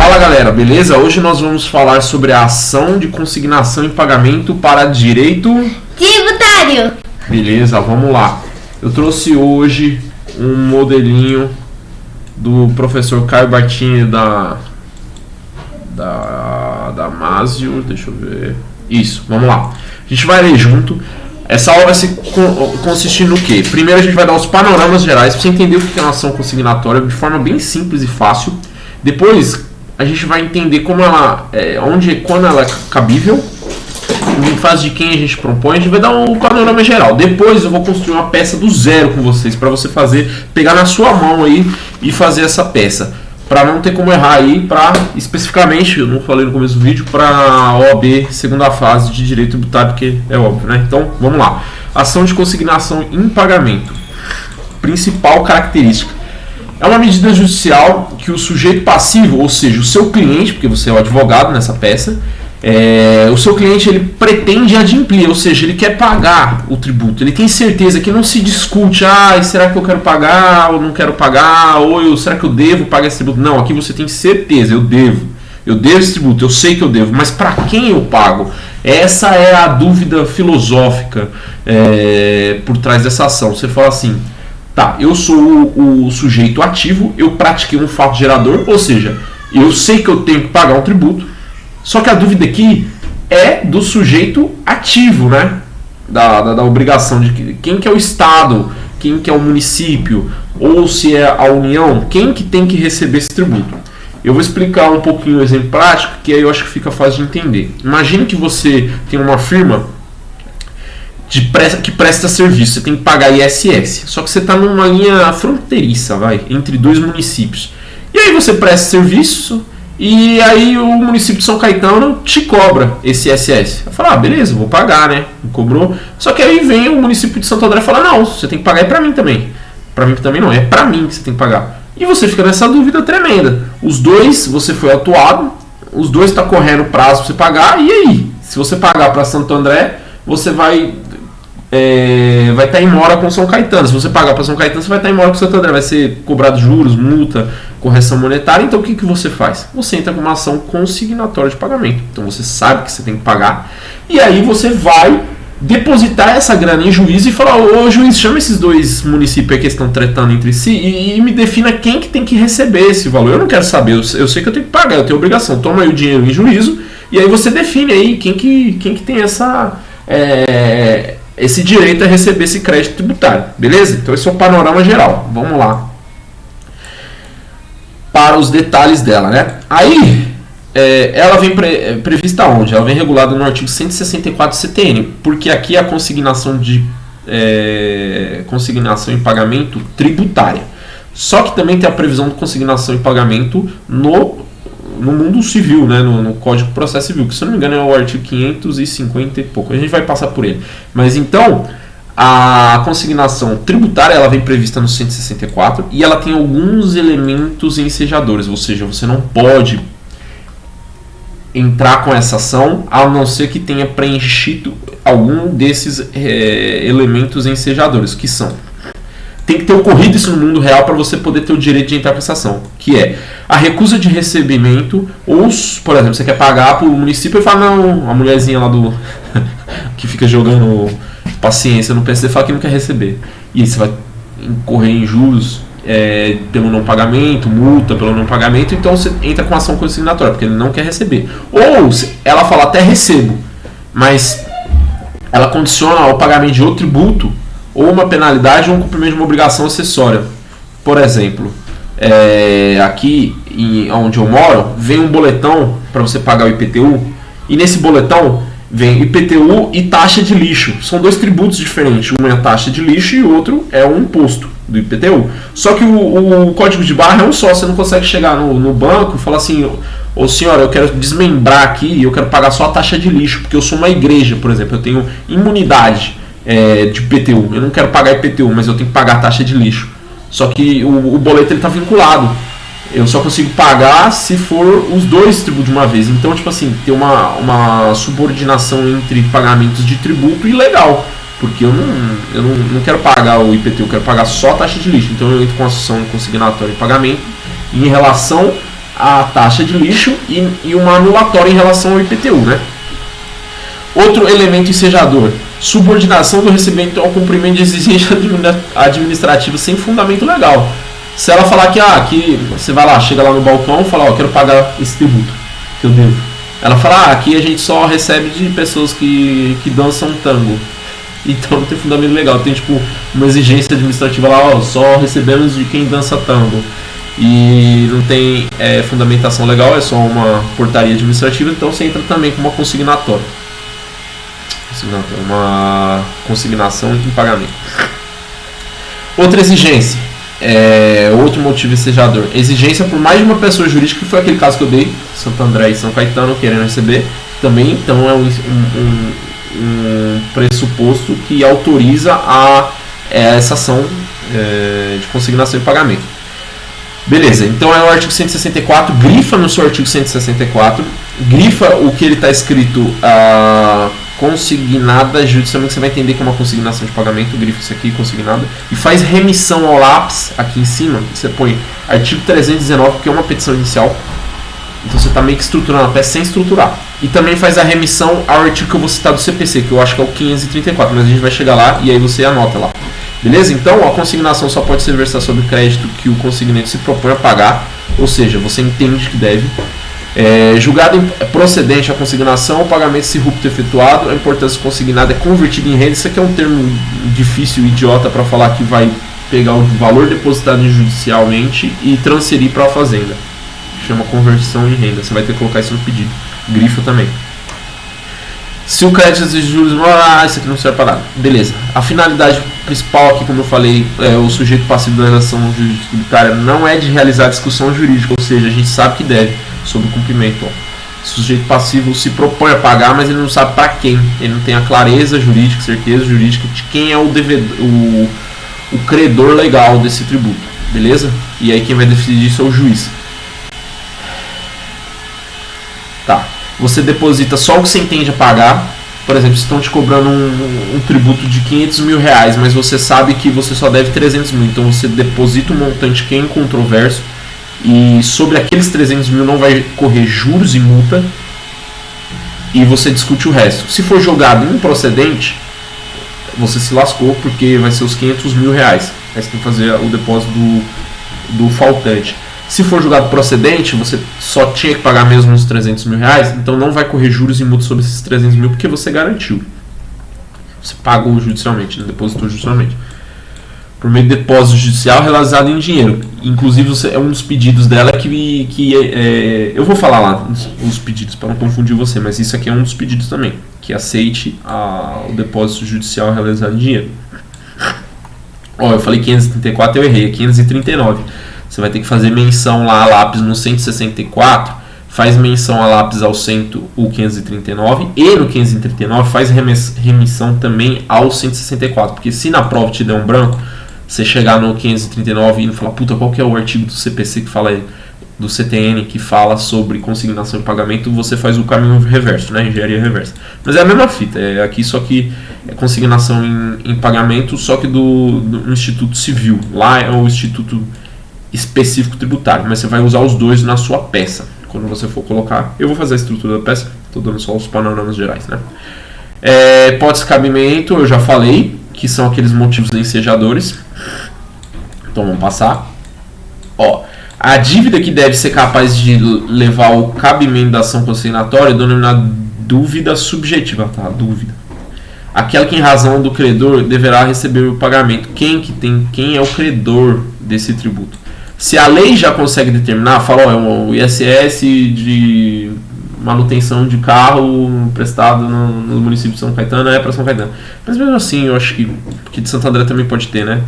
Fala galera, beleza? Hoje nós vamos falar sobre a ação de consignação em pagamento para direito tributário. Beleza, vamos lá. Eu trouxe hoje um modelinho do professor Caio Bartini da Masio, deixa eu ver. Isso, vamos lá. A gente vai ler junto. Essa aula vai consistir no quê? Primeiro a gente vai dar os panoramas gerais para você entender o que é uma ação consignatória de forma bem simples e fácil. Depois a gente vai entender como ela, quando ela é cabível, em fase de quem a gente propõe. A gente vai dar um panorama geral. Depois eu vou construir uma peça do zero com vocês para você pegar na sua mão aí e fazer essa peça. Para não ter como errar aí, para especificamente, eu não falei no começo do vídeo, para a OAB segunda fase de direito tributário, porque é óbvio, né? Então, vamos lá. Ação de consignação em pagamento. Principal característica. É uma medida judicial que o sujeito passivo, ou seja, o seu cliente, porque você é o advogado nessa peça, o seu cliente ele pretende adimplir, ou seja, ele quer pagar o tributo, ele tem certeza que não se discute, será que eu quero pagar ou não quero pagar, ou será que eu devo pagar esse tributo? Não, aqui você tem certeza, eu devo esse tributo, eu sei que eu devo, mas para quem eu pago? Essa é a dúvida filosófica por trás dessa ação. Você fala assim, tá, eu sou o sujeito ativo, eu pratiquei um fato gerador, ou seja, eu sei que eu tenho que pagar um tributo. Só que a dúvida aqui é do sujeito ativo, né? Da obrigação de quem que é o Estado, quem que é o município, ou se é a União, quem que tem que receber esse tributo. Eu vou explicar um pouquinho o exemplo prático, que aí eu acho que fica fácil de entender. Imagine que você tem uma firma que presta serviço, você tem que pagar ISS, só que você está numa linha fronteiriça, entre dois municípios. E aí você presta serviço, e aí o município de São Caetano te cobra esse ISS. Eu falo, beleza, vou pagar, né? Me cobrou. Só que aí vem o município de Santo André e fala, não, você tem que pagar, é pra mim também. Pra mim também não, é pra mim que você tem que pagar. E você fica nessa dúvida tremenda. Os dois, você foi autuado, os dois tá correndo o prazo pra você pagar, e aí? Se você pagar pra Santo André, você vai estar em mora com São Caetano. Se você pagar para São Caetano, você vai estar em mora com Santo André. Vai ser cobrado juros, multa, correção monetária. Então o que você faz? Você entra com uma ação consignatória de pagamento. Então você sabe que você tem que pagar. E aí você vai depositar essa grana em juízo e falar, ô juiz, chama esses dois municípios que estão tretando entre si e me defina quem que tem que receber esse valor. Eu não quero saber, eu sei que eu tenho que pagar, eu tenho obrigação. Toma aí o dinheiro em juízo e aí você define aí quem que tem esse direito a receber esse crédito tributário, beleza? Então esse é o panorama geral. Vamos lá para os detalhes dela, né? Aí ela vem prevista onde? Ela vem regulada no artigo 164 do CTN, porque aqui é a consignação em pagamento tributária. Só que também tem a previsão de consignação em pagamento no mundo civil, né, no Código de Processo Civil, que se eu não me engano é o artigo 550 e pouco. A gente vai passar por ele. Mas então, a consignação tributária ela vem prevista no 164 e ela tem alguns elementos ensejadores, ou seja, você não pode entrar com essa ação a não ser que tenha preenchido algum desses elementos ensejadores, que são: tem que ter ocorrido isso no mundo real para você poder ter o direito de entrar com essa ação, que é a recusa de recebimento, ou, por exemplo, você quer pagar para o município e fala, não, a mulherzinha lá que fica jogando paciência no PC fala que não quer receber. E aí você vai incorrer em juros pelo não pagamento, multa pelo não pagamento, então você entra com ação consignatória, porque ele não quer receber. Ou ela fala, até recebo, mas ela condiciona ao pagamento de outro tributo, ou uma penalidade ou um cumprimento de uma obrigação acessória. Por exemplo, aqui onde eu moro, vem um boletão para você pagar o IPTU, e nesse boletão vem IPTU e taxa de lixo. São dois tributos diferentes, um é a taxa de lixo e o outro é o imposto do IPTU. Só que o código de barra é um só, você não consegue chegar no banco e falar assim, ô senhora, eu quero desmembrar aqui e eu quero pagar só a taxa de lixo, porque eu sou uma igreja, por exemplo, eu tenho imunidade de IPTU, eu não quero pagar IPTU, mas eu tenho que pagar a taxa de lixo. Só que o boleto está vinculado, eu só consigo pagar se for os dois tributos de uma vez. Então, tipo assim, tem uma subordinação entre pagamentos de tributo ilegal, porque eu não quero pagar o IPTU, eu quero pagar só a taxa de lixo. Então eu entro com a ação consignatória de pagamento, e em relação a taxa de lixo e uma anulatória em relação ao IPTU, né? Outro elemento ensejador, subordinação do recebimento ao cumprimento de exigência administrativa sem fundamento legal. Se ela falar que você vai lá, chega lá no balcão e fala, ó, quero pagar esse tributo que eu devo. Ela fala, aqui a gente só recebe de pessoas que dançam tango. Então não tem fundamento legal, tem tipo uma exigência administrativa lá, ó, só recebemos de quem dança tango. E não tem fundamentação legal, é só uma portaria administrativa, então você entra também com uma consignatória. Uma consignação em pagamento. Outra exigência, outro motivo ensejador, exigência por mais de uma pessoa jurídica, que foi aquele caso que eu dei, Santo André e São Caetano querendo receber, também então é um pressuposto que autoriza essa ação de consignação de pagamento. Beleza, então é o artigo 164, grifa no seu artigo 164, grifa o que ele está escrito consignada judicialmente, você vai entender que é uma consignação de pagamento, grifa isso aqui, consignada, e faz remissão ao lápis, aqui em cima, você põe artigo 319, que é uma petição inicial, então você está meio que estruturando a peça sem estruturar. E também faz a remissão ao artigo que eu vou citar do CPC, que eu acho que é o 534, mas a gente vai chegar lá e aí você anota lá. Beleza? Então a consignação só pode ser versada sobre o crédito que o consignante se propõe a pagar, ou seja, você entende que deve. Julgado procedente a consignação, o pagamento se rupto efetuado, a importância consignada é convertida em renda. Isso aqui é um termo difícil e idiota para falar que vai pegar o valor depositado judicialmente e transferir para a fazenda. Chama conversão em renda. Você vai ter que colocar isso no pedido. Grifa também. Se o crédito exige juros, isso aqui não serve para nada. Beleza. A finalidade principal aqui, como eu falei, o sujeito passivo da relação jurídica tributária não é de realizar discussão jurídica, ou seja, a gente sabe que deve, sobre o cumprimento. O sujeito passivo se propõe a pagar, mas ele não sabe para quem. Ele não tem a clareza jurídica, certeza jurídica de quem é o devedor, o credor legal desse tributo. Beleza? E aí quem vai decidir isso é o juiz. Tá. Você deposita só o que você entende a pagar. Por exemplo, se estão te cobrando um tributo de 500 mil reais, mas você sabe que você só deve 300 mil, então você deposita um montante que é incontroverso e sobre aqueles 300 mil não vai correr juros e multa e você discute o resto. Se for jogado improcedente, você se lascou porque vai ser os 500 mil reais. Aí você tem que fazer o depósito do faltante. Se for julgado procedente, você só tinha que pagar mesmo uns 300 mil reais, então não vai correr juros e multas sobre esses 300 mil, porque você garantiu. Você pagou judicialmente, depositou judicialmente. Por meio de depósito judicial realizado em dinheiro. Inclusive, é um dos pedidos dela eu vou falar lá os pedidos para não confundir você, mas isso aqui é um dos pedidos também, que aceite o depósito judicial realizado em dinheiro. Eu falei 534, eu errei, é 539. Você vai ter que fazer menção lá a lápis no 164, faz menção a lápis ao 539 e no 539 faz remissão também ao 164, porque se na prova te der um branco, você chegar no 539 e falar, puta, qual que é o artigo do CPC que fala aí, do CTN que fala sobre consignação de pagamento, você faz o caminho reverso, né, engenharia reversa. Mas é a mesma fita, é aqui só que é consignação em pagamento, só que do Instituto Civil, lá é o Instituto específico tributário, mas você vai usar os dois na sua peça quando você for colocar. Eu vou fazer a estrutura da peça, estou dando só os panoramas gerais, né? Hipótese de cabimento, eu já falei que são aqueles motivos ensejadores, então vamos passar. A dívida que deve ser capaz de levar ao cabimento da ação consignatória é denominada dúvida subjetiva, tá? Dúvida. Aquela que em razão do credor deverá receber o pagamento. Quem é o credor desse tributo? Se a lei já consegue determinar, fala, é o ISS de manutenção de carro prestado no município de São Caetano, é para São Caetano. Mas mesmo assim, eu acho que de Santo André também pode ter, né?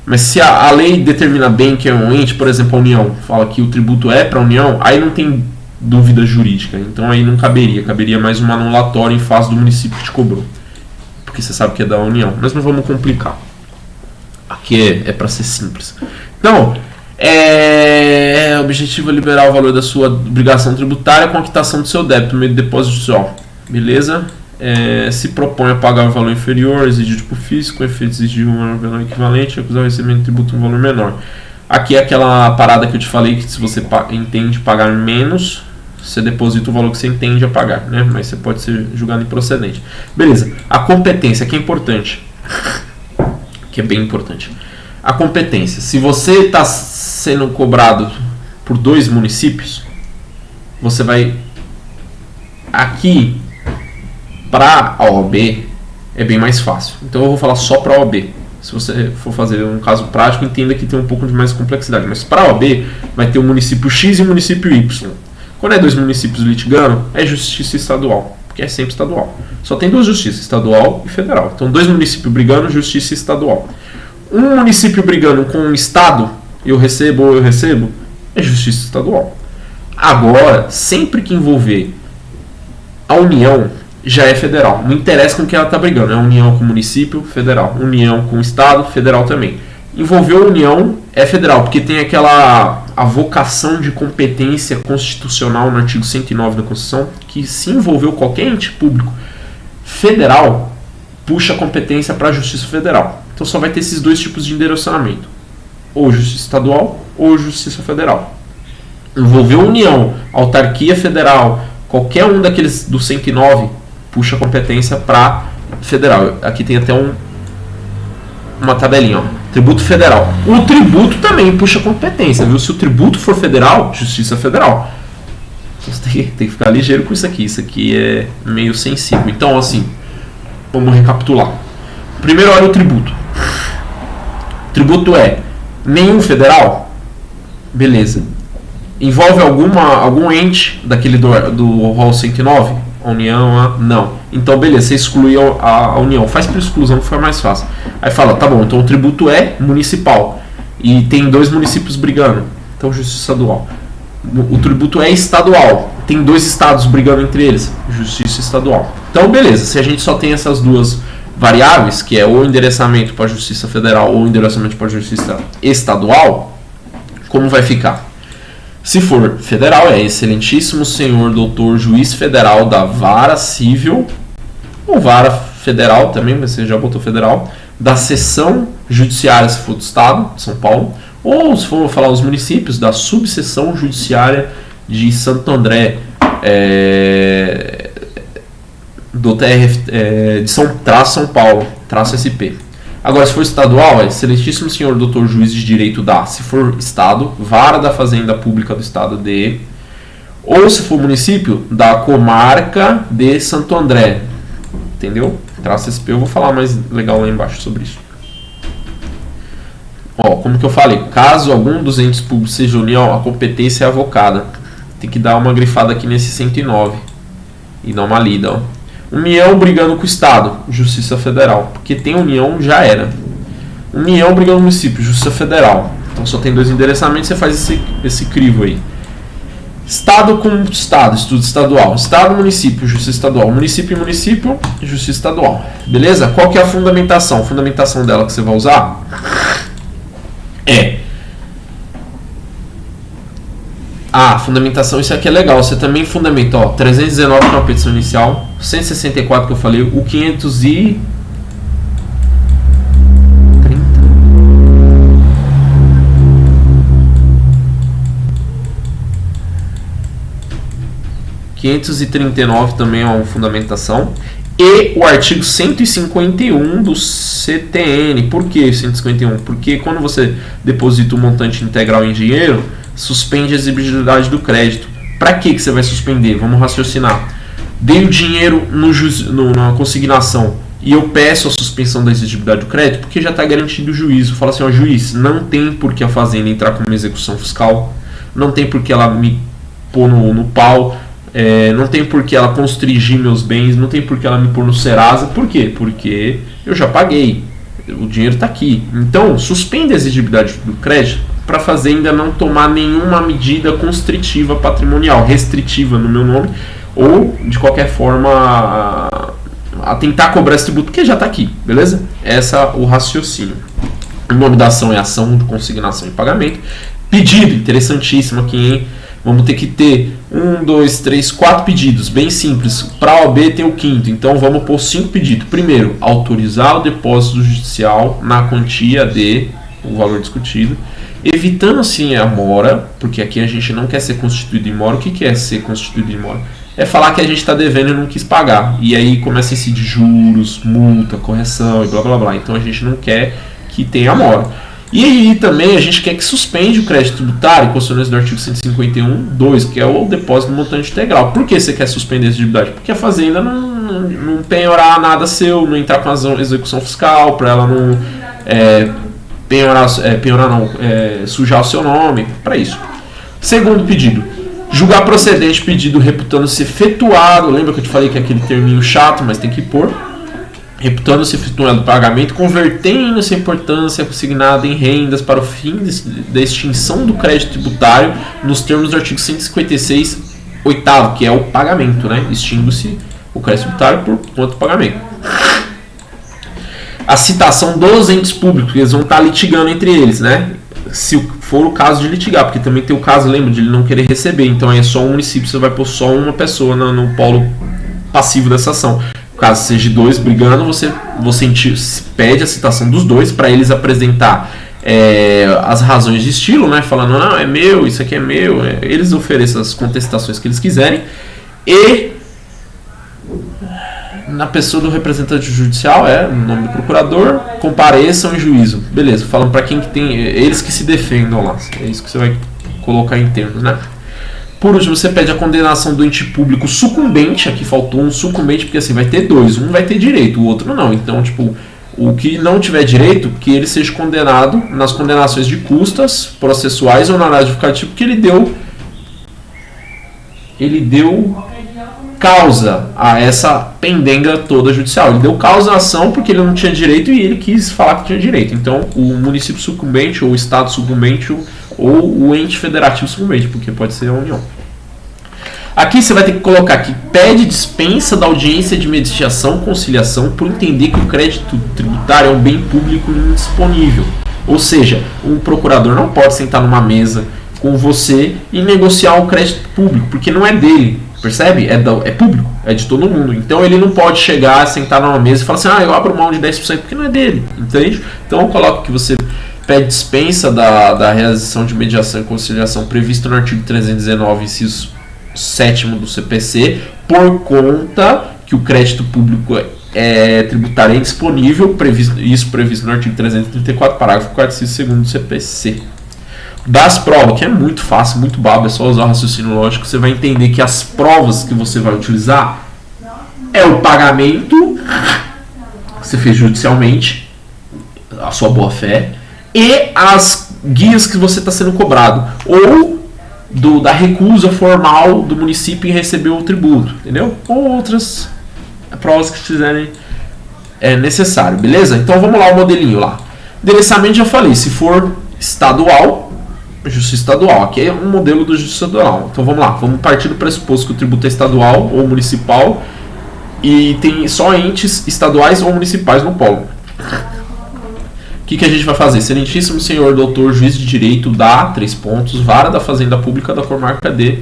Mas se a lei determina bem que é um ente, por exemplo, a União, fala que o tributo é para a União, aí não tem dúvida jurídica. Então aí não caberia mais uma anulatória em face do município que te cobrou. Porque você sabe que é da União. Mas não vamos complicar. Aqui é para ser simples. Então, o objetivo é liberar o valor da sua obrigação tributária com a quitação do seu débito no meio de depósito judicial. Beleza? Se propõe a pagar um valor inferior, exigido por físico, com efeito exigir um valor equivalente, acusar o recebimento de tributo um valor menor. Aqui é aquela parada que eu te falei que se você entende pagar menos, você deposita o valor que você entende a pagar, né? Mas você pode ser julgado improcedente. Beleza. A competência, que é importante. Que é bem importante. A competência. Se você está sendo cobrado por 2 municípios, você vai... Aqui, para a OAB, é bem mais fácil. Então eu vou falar só para a OAB. Se você for fazer um caso prático, entenda que tem um pouco de mais complexidade. Mas para a OAB, vai ter o município X e o município Y. Quando é 2 municípios litigando, é justiça estadual, porque é sempre estadual. Só tem 2 justiças, estadual e federal. Então 2 municípios brigando, justiça estadual. Um município brigando com um estado, eu recebo, é justiça estadual. Agora, sempre que envolver a União, já é federal. Não interessa com quem ela está brigando. É União com o município, federal. União com o estado, federal também. Envolveu a União, é federal, porque tem a vocação de competência constitucional no artigo 109 da Constituição, que se envolveu qualquer ente público federal, puxa a competência para a Justiça Federal. Então só vai ter esses 2 tipos de endereçamento. Ou Justiça Estadual, ou Justiça Federal. Envolveu a União, autarquia federal, qualquer um daqueles do 109, puxa a competência para federal. Aqui tem até uma tabelinha, ó. Tributo federal. O tributo também puxa competência, viu? Se o tributo for federal, Justiça Federal. Então você tem que ficar ligeiro com isso aqui. Isso aqui é meio sensível. Então, assim, vamos recapitular. Primeiro, olha o tributo. Tributo é nenhum federal? Beleza. Envolve algum ente daquele do rol 109? A União, não. Então, beleza, você exclui a União. Faz por exclusão que for mais fácil. Aí fala, tá bom, então o tributo é municipal. E tem 2 municípios brigando. Então, justiça estadual. O tributo é estadual. Tem 2 estados brigando entre eles. Justiça estadual. Então, beleza, se a gente só tem essas 2 variáveis, que é ou endereçamento para a Justiça Federal ou endereçamento para a Justiça Estadual, como vai ficar? Se for federal, é excelentíssimo senhor doutor juiz federal da vara civil, ou vara federal também, mas você já botou federal, da seção judiciária, se for do estado, de São Paulo, ou se for falar os municípios, da subseção judiciária de Santo André, do TRF, de São Paulo, -SP. Agora, se for estadual, é excelentíssimo senhor doutor juiz de direito da, se for estado, vara da fazenda pública do estado de, ou se for município, da comarca de Santo André. Entendeu? -SP, eu vou falar mais legal lá embaixo sobre isso. Ó, como que eu falei, caso algum dos entes públicos seja união, a competência é avocada. Tem que dar uma grifada aqui nesse 109 e dar uma lida, ó. União brigando com o Estado, Justiça Federal. Porque tem União, já era. União brigando com o município, Justiça Federal. Então só tem 2 endereçamentos, você faz esse crivo aí. Estado com Estado, estudo estadual. Estado, município, Justiça Estadual. Município e município, Justiça Estadual. Beleza? Qual que é a fundamentação? A fundamentação dela que você vai usar é... Ah, fundamentação, isso aqui é legal. Você também fundamenta, ó, 319 que é uma petição inicial, 164 que eu falei, o 530. 539 também é uma fundamentação. E o artigo 151 do CTN. Por que 151? Porque quando você deposita o montante integral em dinheiro, suspende a exigibilidade do crédito. Para que você vai suspender? Vamos raciocinar. Dei o dinheiro na consignação e eu peço a suspensão da exigibilidade do crédito porque já está garantido o juízo. Fala assim, ó, juiz, não tem por que a fazenda entrar com uma execução fiscal, não tem por que ela me pôr no pau, não tem por que ela constringir meus bens, não tem por que ela me pôr no Serasa. Por quê? Porque eu já paguei, o dinheiro está aqui. Então, suspende a exigibilidade do crédito para a fazenda não tomar nenhuma medida constritiva patrimonial, restritiva no meu nome, ou de qualquer forma a tentar cobrar esse tributo, porque já está aqui, beleza? Esse é o raciocínio. O nome da ação é ação de consignação e pagamento. Pedido, interessantíssimo aqui, hein? Vamos ter que ter 1, 2, 3, 4 pedidos, bem simples. Para a OAB tem o 5º, então vamos pôr 5 pedidos. Primeiro, autorizar o depósito judicial na quantia de o valor discutido. evitando assim a mora, porque aqui a gente não quer ser constituído em mora. O que é ser constituído em mora? É falar que a gente está devendo e não quis pagar. E aí começa a incidir juros, multa, correção e blá blá blá. Então a gente não quer que tenha mora. E aí também a gente quer que suspende o crédito tributário, constituindo do artigo 151(2), que é o depósito do montante integral. Por que você quer suspender essa dívida? Porque a fazenda não penhorar nada seu, não entrar com a execução fiscal, para ela não sujar o seu nome, para isso. Segundo pedido, julgar procedente pedido reputando-se efetuado. Lembra que eu te falei que é aquele terminho chato, mas tem que pôr. Reputando-se efetuado o pagamento, convertendo-se a importância consignada em rendas para o fim da extinção do crédito tributário nos termos do artigo 156, 8º, que é o pagamento, né? Extingue-se o crédito tributário por conta do pagamento. A citação dos entes públicos, eles vão estar litigando entre eles, né? Se for o caso de litigar, porque também tem o caso, lembra, de ele não querer receber. Então aí é só um município, você vai pôr só uma pessoa no polo passivo dessa ação. Caso seja dois brigando, você pede a citação dos dois para eles apresentar as razões de estilo, né? Falando, não, é meu, isso aqui é meu. Eles oferecem as contestações que eles quiserem. E na pessoa do representante judicial, no nome do procurador, compareçam em juízo. Beleza, falando para quem que tem, eles que se defendam lá. É isso que você vai colocar em termos, né? Por último, você pede a condenação do ente público sucumbente. Aqui faltou um sucumbente, porque assim, vai ter dois. Um vai ter direito, o outro não. Então, tipo, o que não tiver direito, que ele seja condenado nas condenações de custas processuais ou honorários justificativos, porque ele deu causa a essa pendenga toda judicial. Ele deu causa à ação porque ele não tinha direito e ele quis falar que tinha direito. Então, o município sucumbente, ou o estado sucumbente, ou o ente federativo sucumbente, porque pode ser a União. Aqui você vai ter que colocar que pede dispensa da audiência de mediação conciliação por entender que o crédito tributário é um bem público indisponível. Ou seja, um procurador não pode sentar numa mesa com você e negociar o crédito público, porque não é dele. Percebe? É público, é de todo mundo. Então ele não pode chegar, sentar numa mesa e falar assim, eu abro mão de 10% porque não é dele. Entende? Então eu coloco que você pede dispensa da realização de mediação e conciliação previsto no artigo 319, inciso 7º do CPC, por conta que o crédito público tributário é indisponível, isso previsto no artigo 334, parágrafo 4º, inciso 2º do CPC. Das provas, que é muito fácil, muito babo, é só usar o raciocínio lógico, você vai entender que as provas que você vai utilizar é o pagamento que você fez judicialmente, a sua boa-fé, e as guias que você está sendo cobrado, ou da recusa formal do município em receber o tributo, entendeu? Ou outras provas que fizerem necessário, beleza? Então vamos lá o modelinho lá. Endereçamento já falei, se for estadual, justiça estadual, aqui é um modelo do justiça estadual. Então vamos lá, vamos partir do pressuposto que o tributo é estadual ou municipal e tem só entes estaduais ou municipais no polo. O que a gente vai fazer? Excelentíssimo senhor doutor juiz de direito da 3 pontos, vara da fazenda pública da comarca de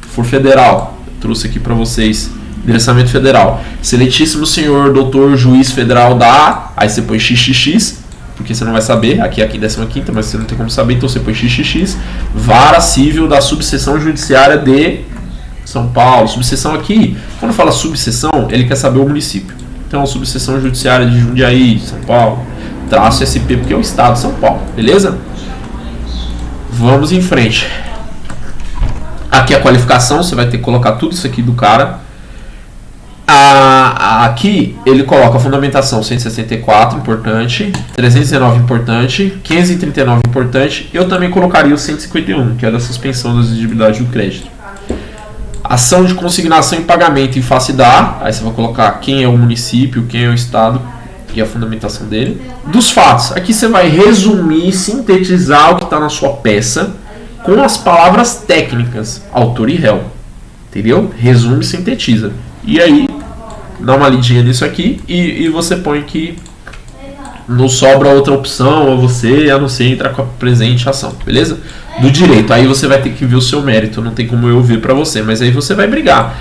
For federal, eu trouxe aqui para vocês endereçamento federal. Excelentíssimo senhor doutor juiz federal da, aí você põe xxx, porque você não vai saber, aqui é 15ª, mas você não tem como saber, então você põe xxx, vara civil da subseção judiciária de São Paulo. Subseção aqui, quando fala subseção, ele quer saber o município. Então, subseção judiciária de Jundiaí, São Paulo, traço SP, porque é o estado de São Paulo, beleza? Vamos em frente. Aqui a qualificação, você vai ter que colocar tudo isso aqui do cara. Aqui ele coloca a fundamentação 164, importante, 319, importante, 539, importante. Eu também colocaria o 151, que é da suspensão da exigibilidade do crédito. Ação de consignação e pagamento em face da, aí você vai colocar quem é o município, quem é o estado e a fundamentação dele. Dos fatos, aqui você vai resumir, sintetizar o que está na sua peça com as palavras técnicas, autor e réu. Entendeu? Resume e sintetiza. E aí, dá uma lidinha nisso aqui e você põe que não sobra outra opção a você, a não ser entrar com a presente ação, beleza? Do direito, aí você vai ter que ver o seu mérito, não tem como eu ver pra você, mas aí você vai brigar.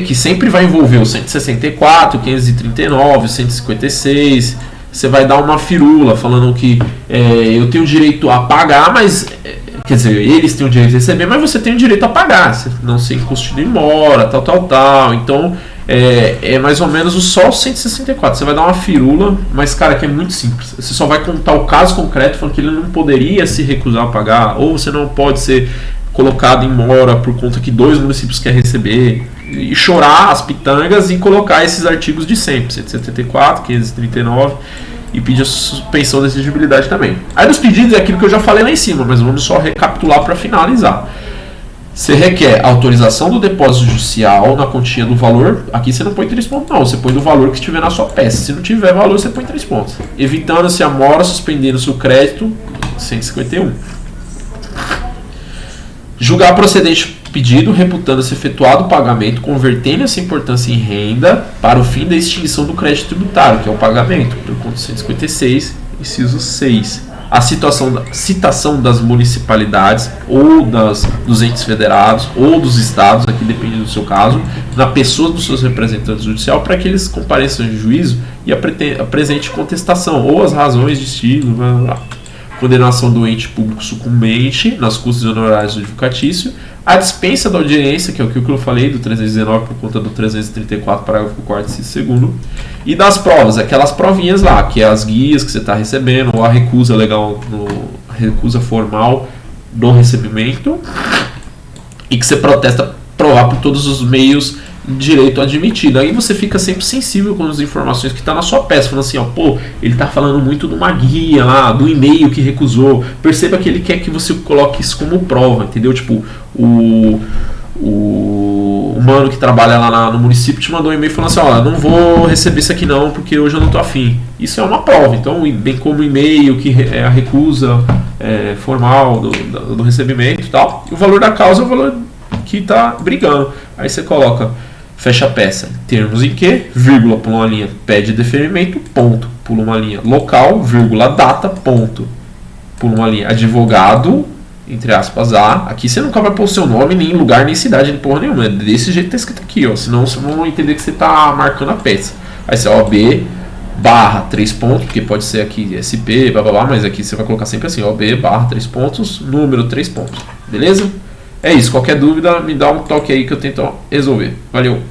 Que sempre vai envolver o 164, 539, 156, você vai dar uma firula falando que eu tenho direito a pagar, mas quer dizer, eles têm o direito de receber, mas você tem o direito a pagar, você não ser incustido em mora, tal. Então é mais ou menos só o 164. Você vai dar uma firula, mas cara, que é muito simples. Você só vai contar o caso concreto falando que ele não poderia se recusar a pagar, ou você não pode ser colocado em mora por conta que 2 municípios querem receber, e chorar as pitangas e colocar esses artigos de sempre, 174, 539, e pedir a suspensão da exigibilidade também. Aí dos pedidos é aquilo que eu já falei lá em cima, mas vamos só recapitular para finalizar. Você requer autorização do depósito judicial na quantia do valor. Aqui você não põe 3 pontos, não. Você põe do valor que estiver na sua peça. Se não tiver valor, você põe 3 pontos. Evitando-se a mora, suspendendo-se o crédito, 151. Julgar procedente pedido, reputando-se efetuado o pagamento, convertendo essa importância em renda para o fim da extinção do crédito tributário, que é o pagamento, por conta 156, inciso 6. A citação das municipalidades ou dos entes federados ou dos estados, aqui depende do seu caso, na pessoa dos seus representantes judiciais, para que eles compareçam em juízo e apresente contestação ou as razões de estilo, blá, blá, blá. Condenação do ente público sucumbente nas custas honorários do advocatício, a dispensa da audiência, que é o que eu falei, do 319 por conta do 334, parágrafo 4º e 2º, e das provas, aquelas provinhas lá, que é as guias que você está recebendo, ou a recusa legal, a recusa formal do recebimento, e que você protesta provar por todos os meios direito admitido. Aí você fica sempre sensível com as informações que está na sua peça, falando assim, ó, pô, ele está falando muito de uma guia lá, do e-mail que recusou. Perceba que ele quer que você coloque isso como prova, entendeu? Tipo, o mano que trabalha lá no município te mandou um e-mail falando assim, ó, não vou receber isso aqui não, porque hoje eu não tô afim. Isso é uma prova, então, bem como o e-mail que é a recusa formal do recebimento e tal. E o valor da causa é o valor que tá brigando. Aí você coloca, fecha a peça, termos em que, vírgula, pula uma linha, pede deferimento, ponto, pula uma linha, local, vírgula, data, ponto, pula uma linha, advogado, entre aspas, A. Aqui você nunca vai pôr o seu nome, nem lugar, nem cidade, nem porra nenhuma. É desse jeito que tá escrito aqui, ó. Senão vocês vão entender que você tá marcando a peça. Aí você, OB, barra, 3 pontos, porque pode ser aqui SP, blá blá blá, mas aqui você vai colocar sempre assim, OB, barra, 3 pontos, número, 3 pontos. Beleza? É isso. Qualquer dúvida, me dá um toque aí que eu tento resolver. Valeu!